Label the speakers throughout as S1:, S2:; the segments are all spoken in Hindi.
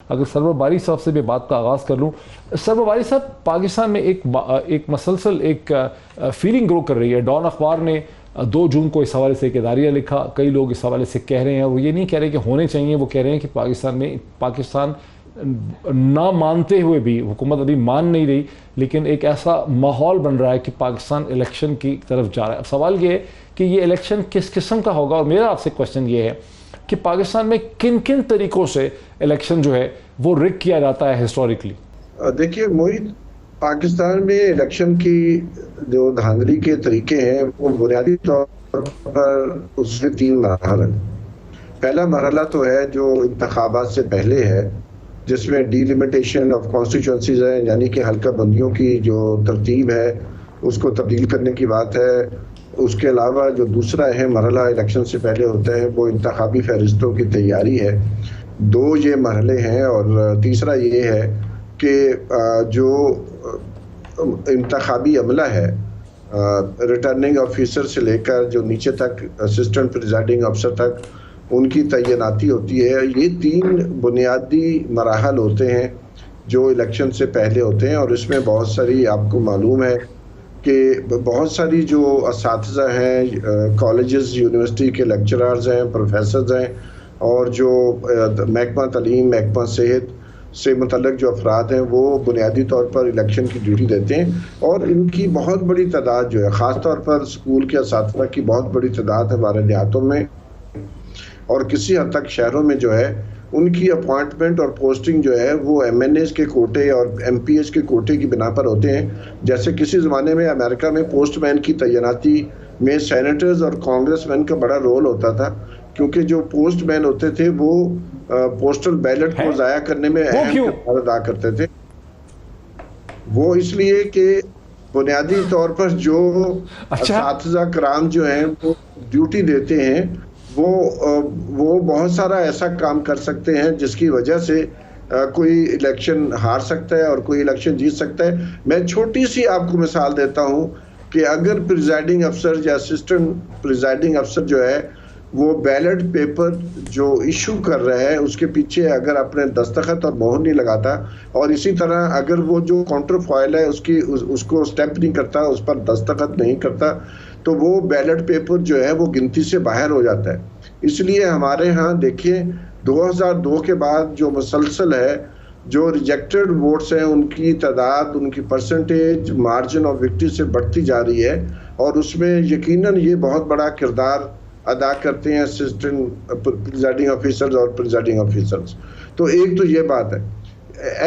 S1: अगर सरवर बारी साहब से भी बात का आगाज़ कर लूँ, सरवर बारी साहब, पाकिस्तान में एक मसलसल एक फीलिंग ग्रो कर रही है। डॉन अखबार ने 2 जून को इस हवाले से एक इदारिया लिखा, कई लोग इस हवाले से कह रहे हैं, वो ये नहीं कह रहे कि होने चाहिए, वो कह रहे हैं कि पाकिस्तान ना मानते हुए भी, हुकूमत अभी मान नहीं रही, लेकिन एक ऐसा माहौल बन रहा है कि पाकिस्तान इलेक्शन की तरफ जा रहा है। अब सवाल ये है कि ये इलेक्शन किस किस्म का होगा, और मेरा आपसे क्वेश्चन ये है कि पाकिस्तान में किन किन तरीक़ों से इलेक्शन जो है वो रिग किया जाता है हिस्टोरिकली।
S2: देखिए मोहित, पाकिस्तान में इलेक्शन की जो धांधली के तरीके हैं वो बुनियादी तौर पर उसमें 3 मरहला है। पहला मरहला तो है जो इंतखाबात से पहले है, जिसमें डिलिमिटेशन ऑफ कॉन्स्टिट्यूंसीज है, यानी कि हल्का बंदियों की जो तरतीब है उसको तब्दील करने की बात है। उसके अलावा जो दूसरा अहम मरहला इलेक्शन से पहले होता है वो इंतखाबी फहरिस्तों की तैयारी है। 2 ये मरहले हैं, और तीसरा ये है कि जो इंतखाबी अमला है, रिटर्निंग ऑफिसर से लेकर जो नीचे तक असिस्टेंट प्रिजाइडिंग अफसर तक उनकी तैनाती होती है। ये 3 बुनियादी मराहल होते हैं जो इलेक्शन से पहले होते हैं, और इसमें बहुत सारी, आपको मालूम है कि बहुत सारी जो असातिज़ा हैं, कॉलेजेस यूनिवर्सिटी के लेक्चरर्स हैं, प्रोफेसर्स हैं, और जो महकमा तालीम, महकमा सेहत से मुतल्लिक जो अफराद हैं वो बुनियादी तौर पर इलेक्शन की ड्यूटी देते हैं। और इनकी बहुत बड़ी तादाद जो है, ख़ास तौर पर स्कूल के असातिज़ा की बहुत बड़ी तादाद है हमारे देहातों में, और किसी हद तक शहरों में जो है उनकी अपॉइंटमेंट और पोस्टिंग जो है वो MNAs के कोटे और MPs के कोटे की बिना पर होते हैं। जैसे किसी ज़माने में अमेरिका में पोस्टमैन की तैनाती में सेनेटर्स और कांग्रेसमैन का बड़ा रोल होता था, क्योंकि जो पोस्टमैन होते थे वो पोस्टल बैलेट को ज़ाया करने में अहम किरदार अदा करते थे। वो इसलिए कि बुनियादी तौर पर जो असातिज़ा कराम जो हैं वो ड्यूटी देते हैं, वो बहुत सारा ऐसा काम कर सकते हैं जिसकी वजह से कोई इलेक्शन हार सकता है और कोई इलेक्शन जीत सकता है। मैं छोटी सी आपको मिसाल देता हूं कि अगर प्रिजाइडिंग अफसर या असिस्टेंट प्रिजाइडिंग अफसर जो है वो बैलेट पेपर जो इशू कर रहा है उसके पीछे अगर अपने दस्तखत और मोहर नहीं लगाता, और इसी तरह अगर वो जो काउंटर फॉइल है उसको स्टैंप नहीं करता, उस पर दस्तखत नहीं करता, तो वो बैलेट पेपर जो है वो गिनती से बाहर हो जाता है। इसलिए हमारे यहाँ देखिए 2002 के बाद जो मुसलसल है, जो रिजेक्टेड वोट्स हैं उनकी तादाद, उनकी परसेंटेज मार्जिन ऑफ विक्ट्री से बढ़ती जा रही है, और उसमें यकीनन ये बहुत बड़ा किरदार अदा करते हैं असिस्टेंट प्रिजाइडिंग ऑफिसर्स और प्रिजाइडिंग ऑफिसर्स। तो एक तो ये बात है।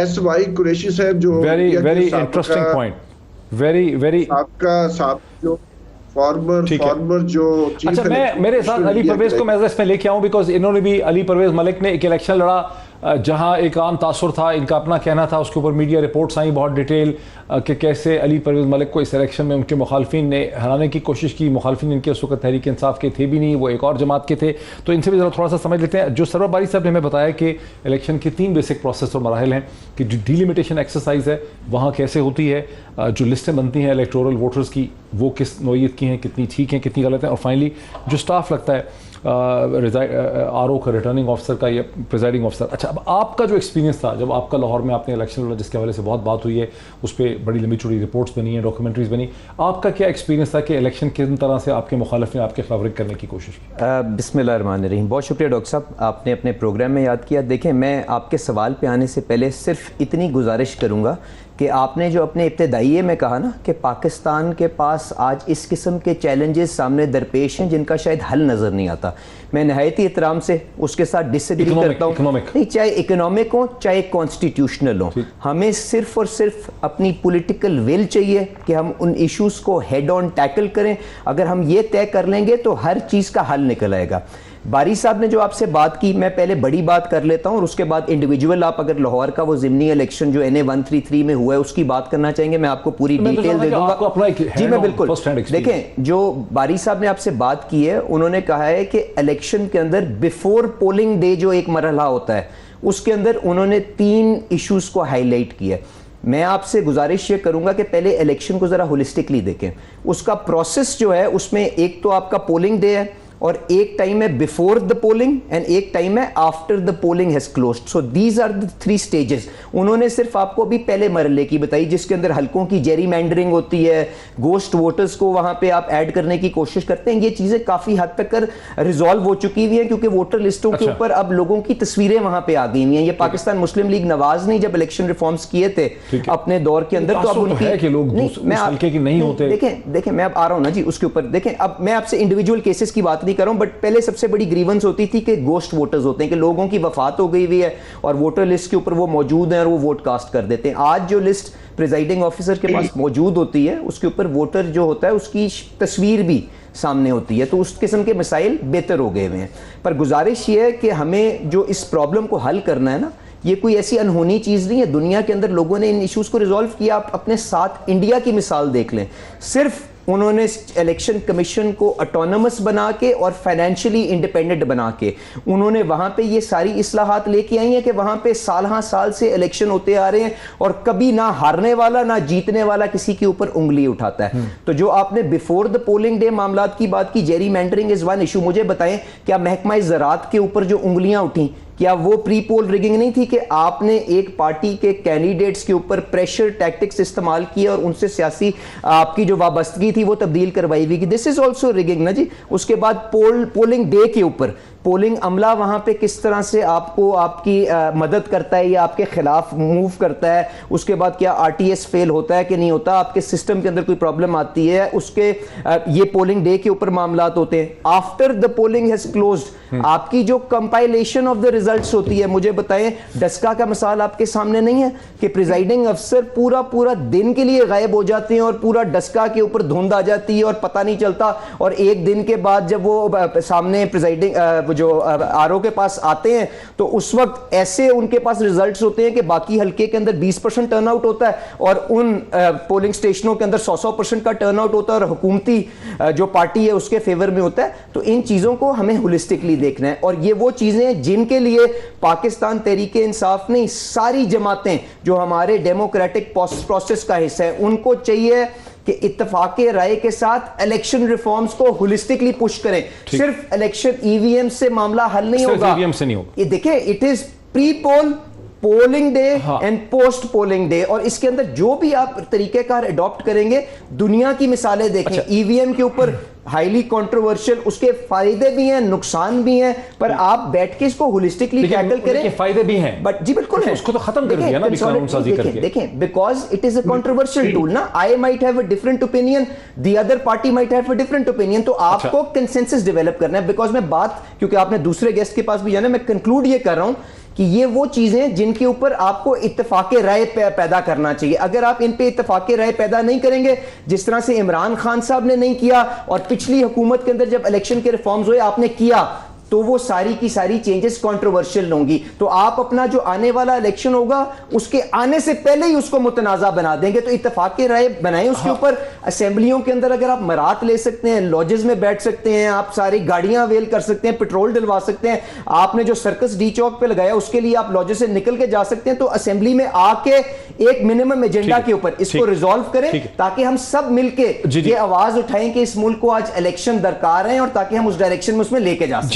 S2: SY कुरैशी साहब जो
S1: वेरी इंटरेस्टिंग पॉइंट, वेरी
S2: आपका जो फॉर्मर जो
S1: अच्छा, मैं मेरे साथ अली परवेज को मैं इसमें लेके आऊँ, बिकॉज इन्होंने भी, अली परवेज मलिक ने एक इलेक्शन लड़ा जहां एक आम तासुर था, इनका अपना कहना था, उसके ऊपर मीडिया रिपोर्ट्स आई बहुत डिटेल कि कैसे अली परवेज मलिक को इस इलेक्शन में उनके मुखालफिन ने हराने की कोशिश की। मुखालफिन इनके उस वक्त तहरीक इंसाफ के थे भी नहीं, वो एक और जमात के थे। तो इनसे भी ज़रा थोड़ा सा समझ लेते हैं। जो सरवर बारी साहब ने हमें बताया कि इलेक्शन के 3 बेसिक प्रोसेस और मराहल हैं, कि जो डिलिमिटेशन एक्सरसाइज है वहाँ कैसे होती है, जो लिस्टें बनती हैं इलेक्टोरल वोटर्स की वो किस नौइयत की हैं, कितनी ठीक हैं कितनी गलत हैं, और फाइनली जो स्टाफ लगता है RO का, रिटर्निंग ऑफिसर का या प्रिजाइडिंग ऑफिसर। अच्छा, अब आपका जो एक्सपीरियंस था जब आपका लाहौर में आपने इलेक्शन लड़ा, जिसके हवाले से बहुत बात हुई है, उस पर बड़ी लंबी चौड़ी रिपोर्ट्स बनी हैं, डॉक्यूमेंट्रीज बनी, आपका क्या एक्सपीरियंस था कि इलेक्शन किस तरह से आपके मुखालिफ ने आपके खिलाफ रिग करने की कोशिश की?
S3: बिस्मिल्लाहिर्रहमानिर्रहीम। बहुत शुक्रिया डॉक्टर साहब, आपने अपने प्रोग्राम में याद किया। देखें, मैं आपके सवाल पे आने से पहले सिर्फ इतनी गुजारिश करूँगा कि आपने जो अपने इब्तदाइये में कहा ना कि पाकिस्तान के पास आज इस किस्म के चैलेंजेस सामने दरपेश हैं जिनका शायद हल नज़र नहीं आता, मैं नहायत ही एहतराम से उसके साथ डिसएग्री करता हूँ। नहीं, चाहे इकोनॉमिक हो चाहे कॉन्स्टिट्यूशनल हो, हमें सिर्फ और सिर्फ अपनी पॉलिटिकल विल चाहिए कि हम उन इश्यूज़ को हेड ऑन टैकल करें। अगर हम ये तय कर लेंगे तो हर चीज़ का हल निकल आएगा। बारी साहब ने जो आपसे बात की, मैं पहले बड़ी बात कर लेता हूं और उसके बाद इंडिविजुअल, आप अगर लाहौर का वो ज़िमनी इलेक्शन जो NA 133 में हुआ है उसकी बात करना चाहेंगे, मैं आपको पूरी डिटेल दे दूंगा। जी मैं बिल्कुल। देखें, जो बारी साहब ने आपसे बात की है, उन्होंने कहा है कि इलेक्शन के अंदर बिफोर पोलिंग डे जो एक मरहला होता है उसके अंदर उन्होंने 3 इश्यूज को हाईलाइट किया है। मैं आपसे गुजारिश ये करूंगा कि पहले इलेक्शन को ज़रा होलिस्टिकली देखें। उसका प्रोसेस जो है उसमें एक तो आपका पोलिंग डे है, और एक टाइम है बिफोर द पोलिंग एंड एक टाइम है after the polling has closed. So these are the 3 stages. उन्होंने सिर्फ आपको अभी पहले मरहले की बताई जिसके अंदर हलकों की जेरीमैंडरिंग होती है, गोस्ट वोटर्स को वहां पे आप ऐड करने की कोशिश करते हैं। ये चीजें काफी हद तक रिजॉल्व हो चुकी हुई हैं क्योंकि वोटर लिस्टों के ऊपर अब लोगों की तस्वीरें वहां पे आ गई हुई हैं। ये पाकिस्तान मुस्लिम लीग नवाज ने जब इलेक्शन रिफॉर्म्स किए थे अपने दौर के अंदर, तो अब उनकी
S1: है कि लोग उस हल्के की नहीं होते।
S3: देखें मैं अब आ रहा हूं ना जी उसके ऊपर। देखें अब मैं आपसे इंडिविजुअल केसेस की बात नहीं कर रहा हूं, बट पहले सबसे बड़ी ग्रीवेंस होती थी कि गोस्ट वोटर्स होते हैं, कि लोगों की वफात हो गई हुई है और वोटर लिस्ट के ऊपर वो मौजूद हैं और वो वोट कास्ट कर देते हैं। आज जो लिस्ट प्रिजाइडिंग ऑफिसर के पास मौजूद होती है उसके ऊपर वोटर जो होता है उसकी तस्वीर भी सामने होती है, तो उस किस्म के मसाइल बेहतर हो गए हुए हैं। पर गुजारिश ये है कि हमें जो इस प्रॉब्लम को हल करना है ना, ये कोई ऐसी अनहोनी चीज़ नहीं है। दुनिया के अंदर लोगों ने इन इश्यूज़ को रिजॉल्व किया। आप अपने साथ इंडिया की मिसाल देख लें, सिर्फ उन्होंने इलेक्शन कमीशन को ऑटोनमस बना के और फाइनेंशियली इंडिपेंडेंट बना के उन्होंने वहां पे ये सारी इस्लाहात लेके आई हैं कि वहां पे साल से इलेक्शन होते आ रहे हैं और कभी ना हारने वाला ना जीतने वाला किसी के ऊपर उंगली उठाता है। तो जो आपने बिफोर द पोलिंग डे मामलात की बात की, Jerry meandering is one issue. मुझे बताएं क्या महकमा ज़राअत के ऊपर जो उंगलियां उठी, क्या वो प्री पोल रिगिंग नहीं थी कि आपने एक पार्टी के कैंडिडेट्स के ऊपर प्रेशर टैक्टिक्स इस्तेमाल किए और उनसे सियासी आपकी जो वाबस्तगी थी वो तब्दील करवाई हुई? दिस इज ऑल्सो रिगिंग ना जी। उसके बाद पोलिंग डे के ऊपर पोलिंग अमला वहां पे किस तरह से आपको आपकी मदद करता है या आपके खिलाफ मूव करता है, उसके बाद क्या आरटीएस फेल होता है कि नहीं होता, आपके सिस्टम के अंदर कोई प्रॉब्लम आती है, उसके ये पोलिंग डे के ऊपर मामलात होते हैं। After the polling has closed आपकी जो कंपाइलेशन ऑफ द रिजल्ट्स होती है, मुझे बताएं डस्का का मिसाल आपके सामने नहीं है कि प्रिजाइडिंग अफसर पूरा दिन के लिए गायब हो जाते हैं और पूरा डस्का के ऊपर धुंध आ जाती है और पता नहीं चलता, और एक दिन के बाद जब वो सामने प्रिजाइडिंग जो आरओ के पास आते हैं तो उस वक्त ऐसे उनके पास रिजल्ट्स होते हैं कि बाकी हल्के के अंदर 20% टर्नआउट होता है और उन पोलिंग स्टेशनों के अंदर 100% का टर्नआउट होता है और हुकूमती जो पार्टी है उसके फेवर में होता है। तो इन चीजों को हमें होलिस्टिकली देखना है और ये वो चीजें हैं जिनके लिए पाकिस्तान तहरीके इंसाफ नहीं, सारी जमातें जो हमारे डेमोक्रेटिक प्रोसेस का हिस्सा है, उनको चाहिए कि इत्तफाके राय के साथ इलेक्शन रिफॉर्म्स को होलिस्टिकली पुश करें। सिर्फ इलेक्शन ईवीएम से मामला हल नहीं होगा।
S1: ईवीएम से नहीं होगा।
S3: ये देखिए, it is pre poll, polling day and post polling day, और इसके अंदर जो भी आप तरीकेकार अडॉप्ट करेंगे, दुनिया की मिसालें देखें। ईवीएम के ऊपर हाईली कंट्रोवर्शियल, उसके फायदे भी हैं नुकसान भी हैं, पर आप बैठ के इसको होलिस्टिकली टैकल करें।
S1: फायदे भी हैं,
S3: बट जी बिल्कुल है।
S1: उसको तो खत्म कर दिया ना कानून साजी करके।
S3: देखें because it is a controversial tool ना, I might have a different opinion, the other party might have a different opinion, तो आपको कंसेंसस डेवलप करना है। बिकॉज मैं बात, क्योंकि आपने दूसरे गेस्ट के पास भी जाना, मैं कंक्लूड ये कर रहा हूं कि ये वो चीजें जिनके ऊपर आपको इत्तफाके राय पैदा करना चाहिए। अगर आप इन पे इत्तफाके राय पैदा नहीं करेंगे, जिस तरह से इमरान खान साहब ने नहीं किया और पिछली हुकूमत के अंदर जब इलेक्शन के रिफॉर्म्स हुए आपने किया, तो वो सारी की सारी चेंजेस कंट्रोवर्शियल होंगी। तो आप अपना जो आने वाला इलेक्शन होगा उसके आने से पहले ही उसको मुतनाज़ा बना देंगे। तो इत्तफाक़ राय बनाएं उसके ऊपर। असेंबलियों के अंदर अगर आप मरात ले सकते हैं, लॉजेस में बैठ सकते हैं, आप सारी गाड़ियां अवेल कर सकते हैं, पेट्रोल डलवा सकते हैं, आपने जो सर्कस डी चौक पे लगाया उसके लिए आप लॉजेस से निकल के जा सकते हैं। तो असेंबली में आके एक मिनिमम एजेंडा के ऊपर इसको रिजॉल्व करें ताकि हम सब मिलके ये आवाज उठाएं कि इस मुल्क को आज इलेक्शन दरकार है और ताकि हम उस डायरेक्शन में उसमें लेके जा सकें।